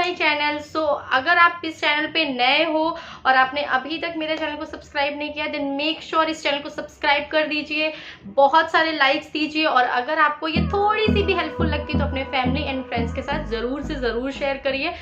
My channel. सो अगर आप इस चैनल पे नए हो और आपने अभी तक मेरे चैनल को सब्सक्राइब नहीं किया, देन मेक श्योर इस चैनल को सब्सक्राइब कर दीजिए, बहुत सारे लाइक्स दीजिए, और अगर आपको ये थोड़ी सी भी हेल्पफुल लगती है तो अपने फैमिली एंड फ्रेंड्स के साथ ज़रूर से ज़रूर शेयर करिए।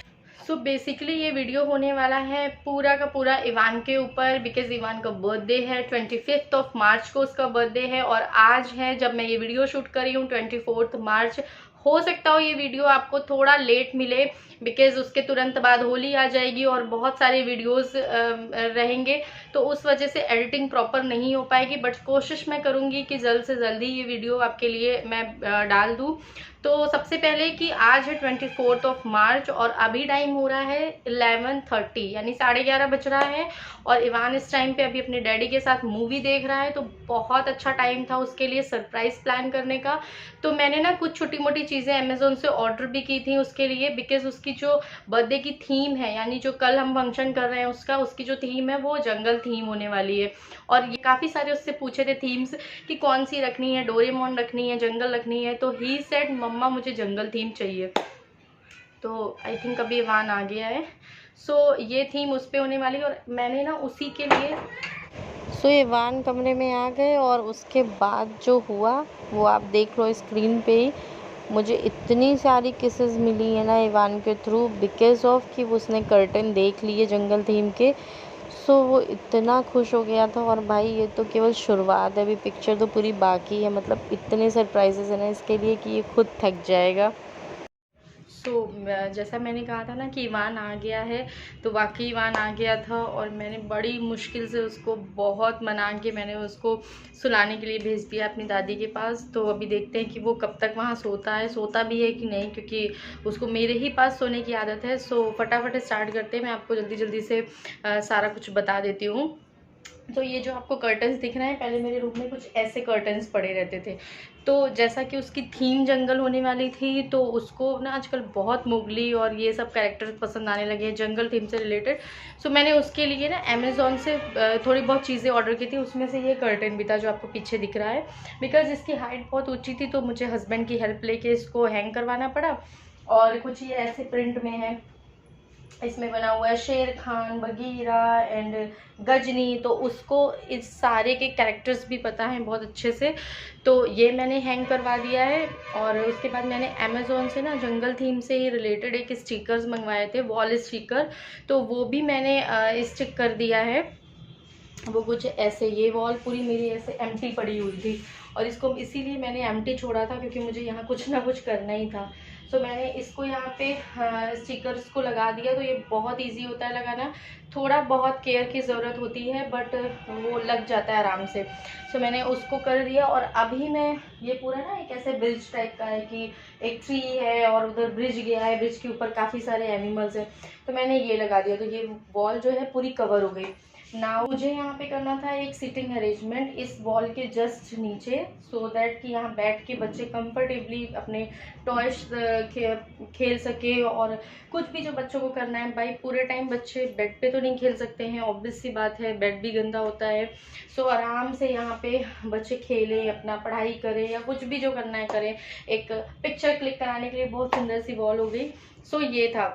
सो बेसिकली ये वीडियो होने वाला है पूरा का पूरा इवान के ऊपर, बिकॉज इवान का बर्थडे है, 25 ऑफ मार्च को उसका बर्थडे है, और आज है जब मैं ये वीडियो शूट कर रही हूँ 24 मार्च। हो सकता हो ये वीडियो आपको थोड़ा लेट मिले, बिकॉज उसके तुरंत बाद होली आ जाएगी और बहुत सारे वीडियोस रहेंगे, तो उस वजह से एडिटिंग प्रॉपर नहीं हो पाएगी, बट कोशिश मैं करूँगी कि जल्द से जल्दी ये वीडियो आपके लिए मैं डाल दूँ। तो सबसे पहले कि आज है 24 ऑफ मार्च और अभी टाइम हो रहा है 11:30, यानी 11:30 बज रहा है, और इवान इस टाइम पे अभी अपने डैडी के साथ मूवी देख रहा है, तो बहुत अच्छा टाइम था उसके लिए सरप्राइज प्लान करने का। तो मैंने ना कुछ छोटी मोटी चीज़ें अमेजोन से ऑर्डर भी की थी उसके लिए, बिकॉज उसकी जो बर्थडे की थीम है, यानी जो कल हम फंक्शन कर रहे हैं उसकी जो थीम है वो जंगल थीम होने वाली है। और ये काफ़ी सारे उससे पूछे थे थीम्स कि कौन सी रखनी है, डोरेमोन रखनी है, जंगल रखनी है, तो ही सेड मम्मा मुझे जंगल थीम चाहिए। तो आई थिंक अभी इवान आ गया है। सो ये थीम उस पर होने वाली है, और मैंने ना उसी के लिए इवान कमरे में आ गए, और उसके बाद जो हुआ वो आप देख लो स्क्रीन पे ही। मुझे इतनी सारी किसेस मिली है ना इवान के थ्रू, बिकॉज ऑफ कि उसने कर्टन देख लिए जंगल थीम के। सो वो इतना खुश हो गया था, और भाई ये तो केवल शुरुआत है, अभी पिक्चर तो पूरी बाकी है, मतलब इतने सरप्राइजेस हैं ना इसके लिए कि ये खुद थक जाएगा। सो जैसा मैंने कहा था ना कि ईवान आ गया है, तो वाकई ईवान आ गया था, और मैंने बड़ी मुश्किल से उसको बहुत मना के मैंने उसको सुलाने के लिए भेज दिया अपनी दादी के पास। तो अभी देखते हैं कि वो कब तक वहाँ सोता है, सोता भी है कि नहीं, क्योंकि उसको मेरे ही पास सोने की आदत है। सो फटाफट स्टार्ट करते हैं, मैं आपको जल्दी जल्दी से सारा कुछ बता देती हूँ। तो ये जो आपको कर्टन्स दिख रहे हैं, पहले मेरे रूम में कुछ ऐसे कर्टन्स पड़े रहते थे। तो जैसा कि उसकी थीम जंगल होने वाली थी, तो उसको ना आजकल बहुत मुगली और ये सब कैरेक्टर्स पसंद आने लगे हैं जंगल थीम से रिलेटेड। सो मैंने उसके लिए ना अमेज़ॉन से थोड़ी बहुत चीज़ें ऑर्डर की थी, उसमें से ये कर्टन भी था जो आपको पीछे दिख रहा है। बिकॉज इसकी हाइट बहुत ऊँची थी, तो मुझे हस्बैंड की हेल्प लेके इसको हैंग करवाना पड़ा। और कुछ ये ऐसे प्रिंट में है, इसमें बना हुआ है शेर खान, बगीरा एंड गजनी, तो उसको इस सारे के कैरेक्टर्स भी पता हैं बहुत अच्छे से। तो ये मैंने हैंग करवा दिया है, और उसके बाद मैंने अमेज़ॉन से ना जंगल थीम से ही रिलेटेड एक स्टिकर्स मंगवाए थे, वॉल स्टिकर, तो वो भी मैंने स्टिक कर दिया है। वो कुछ ऐसे, ये वॉल पूरी मेरी ऐसे एम्प्टी पड़ी हुई थी, और इसको इसीलिए मैंने एम्प्टी छोड़ा था क्योंकि मुझे यहाँ कुछ ना कुछ करना ही था। तो मैंने इसको यहाँ पे स्टिकर्स को लगा दिया। तो ये बहुत इजी होता है लगाना, थोड़ा बहुत केयर की ज़रूरत होती है, बट वो लग जाता है आराम से। सो मैंने उसको कर दिया, और अभी मैं ये पूरा ना एक ऐसे ब्रिज टाइप का है कि एक ट्री है और उधर ब्रिज गया है, ब्रिज के ऊपर काफ़ी सारे एनिमल्स हैं, तो मैंने ये लगा दिया। तो ये वॉल जो है पूरी कवर हो गई। ना मुझे यहाँ पे करना था एक सिटिंग अरेंजमेंट इस वॉल के जस्ट नीचे, सो दैट कि यहाँ बैठ के बच्चे कंफर्टेबली अपने टॉयज खेल सके। और कुछ भी जो बच्चों को करना है, भाई पूरे टाइम बच्चे बेड पे तो नहीं खेल सकते हैं, ऑब्वियस सी बात है, बेड भी गंदा होता है। सो आराम से यहाँ पे बच्चे खेलें, अपना पढ़ाई करें, या कुछ भी जो करना है करें। एक पिक्चर क्लिक कराने के लिए बहुत सुंदर सी वॉल हो गई। सो ये था।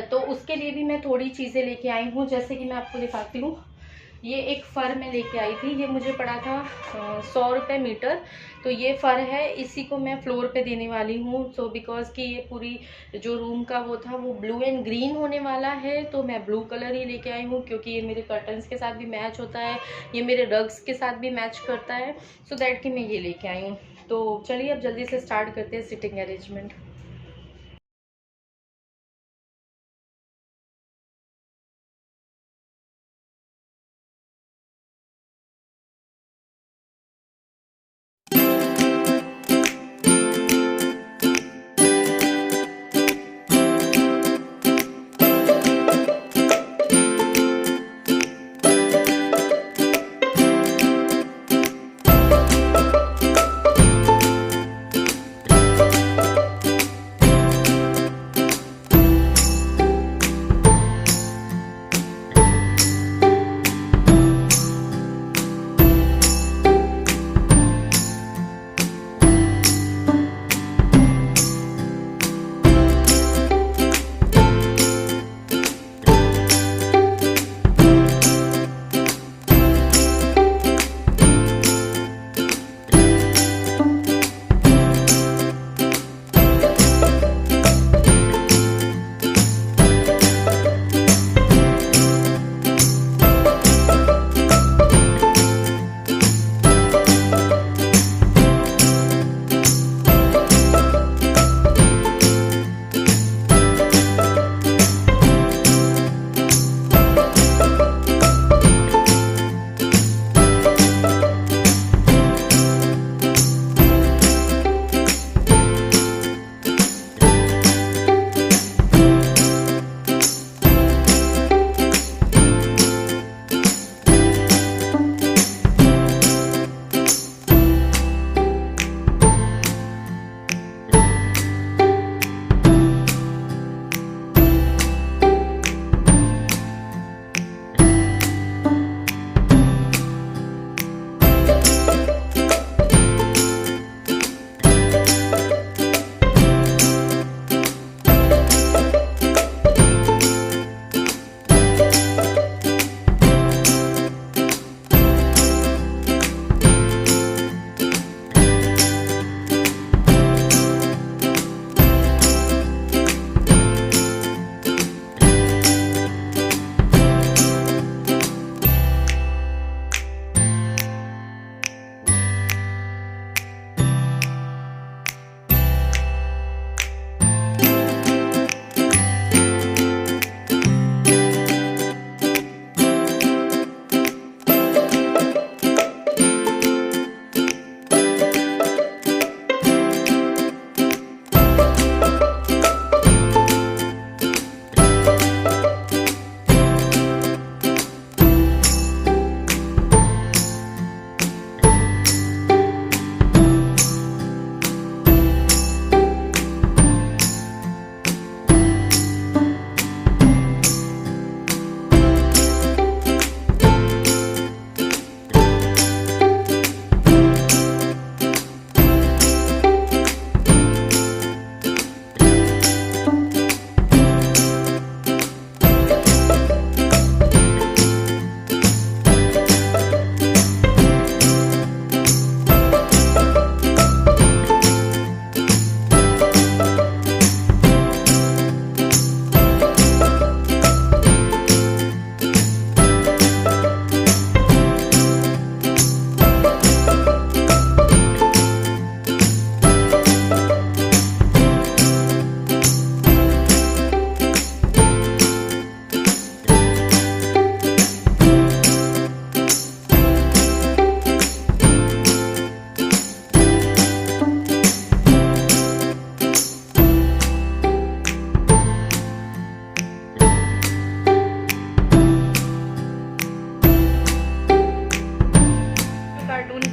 तो उसके लिए भी मैं थोड़ी चीज़ें लेके आई हूँ, जैसे कि मैं आपको दिखाती हूँ। ये एक फ़र मैं लेके आई थी, ये मुझे पड़ा था 100 रुपये मीटर। तो ये फ़र है, इसी को मैं फ्लोर पे देने वाली हूँ। सो बिकॉज कि ये पूरी जो रूम का वो था वो ब्लू एंड ग्रीन होने वाला है, तो मैं ब्लू कलर ही लेके आई हूँ, क्योंकि ये मेरे कर्टन्स के साथ भी मैच होता है, ये मेरे रग्स के साथ भी मैच करता है। सो दैट कि मैं ये लेके आई हूँ। तो चलिए अब जल्दी से स्टार्ट करते हैं सिटिंग अरेंजमेंट।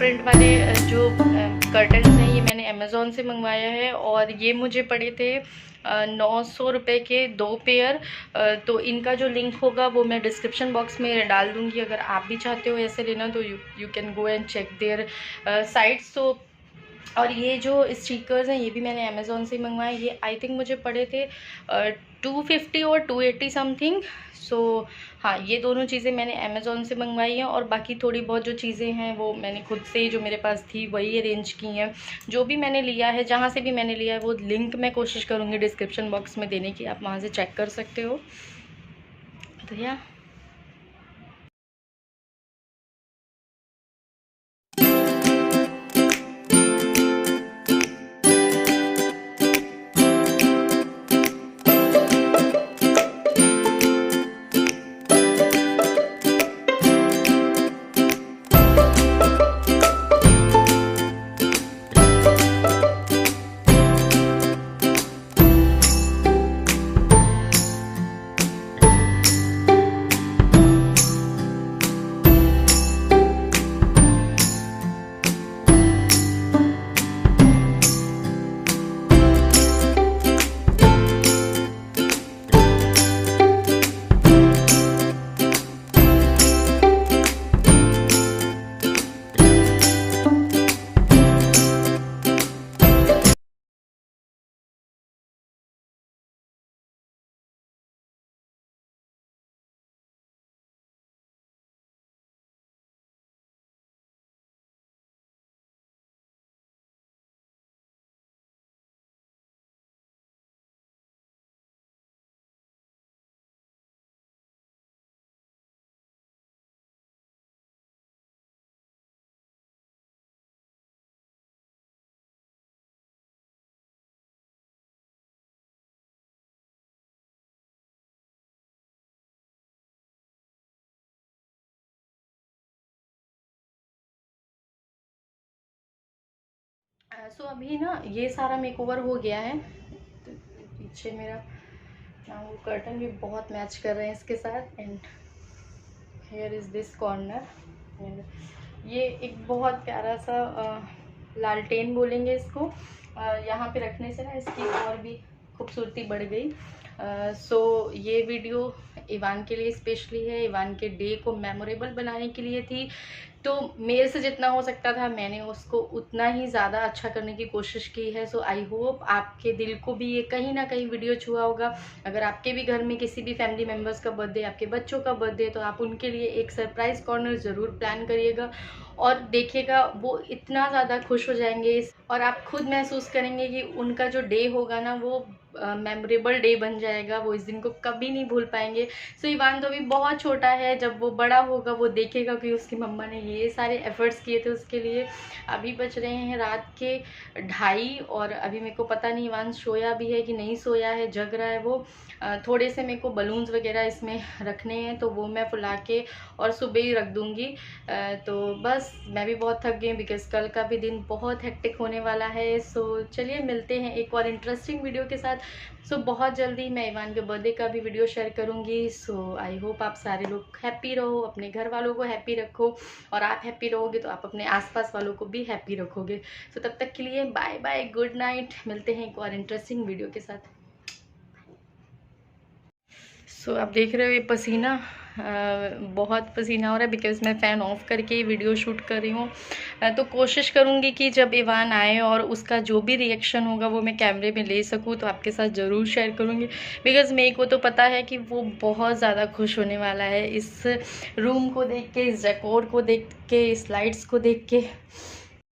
प्रिंट वाले जो कर्टन्स हैं ये मैंने अमेज़ोन से मंगवाया है और ये मुझे पड़े थे 900 रुपये के 2 पेयर। तो इनका जो लिंक होगा वो मैं डिस्क्रिप्शन बॉक्स में डाल दूँगी। अगर आप भी चाहते हो ऐसे लेना तो you can go and check their sites. तो और ये जो स्टिकर्स हैं ये भी मैंने अमेज़ोन से मंगवाए। ये आई थिंक मुझे पड़े थे 250 और 280 समथिंग। सो हाँ, ये दोनों चीज़ें मैंने अमेज़ोन से मंगवाई हैं और बाकी थोड़ी बहुत जो चीज़ें हैं वो मैंने खुद से जो मेरे पास थी वही अरेंज की हैं। जो भी मैंने लिया है, जहाँ से भी मैंने लिया है, वो लिंक मैं कोशिश करूँगी डिस्क्रिप्शन बॉक्स में देने की, आप वहाँ से चेक कर सकते हो। तो या सो अभी ना ये सारा मेकओवर हो गया है। तो पीछे मेरा वो कर्टन भी बहुत मैच कर रहे हैं इसके साथ। And here is this corner. And ये एक बहुत प्यारा सा लालटेन बोलेंगे इसको। यहाँ पे रखने से ना इसकी और भी खूबसूरती बढ़ गई। सो ये वीडियो ईवान के लिए स्पेशली है, ईवान के डे को मेमोरेबल बनाने के लिए थी। तो मेरे से जितना हो सकता था मैंने उसको उतना ही ज़्यादा अच्छा करने की कोशिश की है। सो आई होप आपके दिल को भी ये कहीं ना कहीं वीडियो छुआ होगा। अगर आपके भी घर में किसी भी फैमिली मेम्बर्स का बर्थडे, आपके बच्चों का बर्थडे, तो आप उनके लिए एक सरप्राइज़ कॉर्नर ज़रूर प्लान करिएगा और देखिएगा वो इतना ज़्यादा खुश हो जाएंगे और आप खुद महसूस करेंगे कि उनका जो डे होगा ना वो मेमोरेबल डे बन जाएगा। वो इस दिन को कभी नहीं भूल पाएंगे। सो ईवान तो अभी बहुत छोटा है, जब वो बड़ा होगा वो देखेगा कि उसकी मम्मा ने ये सारे एफर्ट्स किए थे उसके लिए। अभी बज रहे हैं रात के 2:30 और अभी मेरे को पता नहीं ईवान सोया भी है कि नहीं सोया है, जग रहा है वो। थोड़े से मेरे को बलून्स वगैरह इसमें रखने हैं तो वो मैं फुला के और सुबह ही रख दूँगी। तो बस मैं भी बहुत थक गई बिकॉज़ कल का भी दिन बहुत हेक्टिक होने वाला है। सो चलिए मिलते हैं एक और इंटरेस्टिंग वीडियो के साथ। सो बहुत जल्दी मैं ईवान के बर्थडे का भी वीडियो शेयर करूँगी। सो आई होप आप सारे लोग हैप्पी रहो, अपने घर वालों को हैप्पी रखो और आप हैप्पी रहोगे तो आप अपने आसपास वालों को भी हैप्पी रखोगे। सो तब तक के लिए बाय बाय, गुड नाइट। मिलते हैं एक और इंटरेस्टिंग वीडियो के साथ। सो आप देख रहे हो ये पसीना, बहुत पसीना हो रहा है बिकॉज़ मैं फ़ैन ऑफ करके वीडियो शूट कर रही हूँ। तो कोशिश करूँगी कि जब ईवान आए और उसका जो भी रिएक्शन होगा वो मैं कैमरे में ले सकूँ तो आपके साथ ज़रूर शेयर करूँगी। बिकॉज़ मेरे को तो पता है कि वो बहुत ज़्यादा खुश होने वाला है इस रूम को देख के, इस डेकोर को देख के, इस लाइट्स को देख के।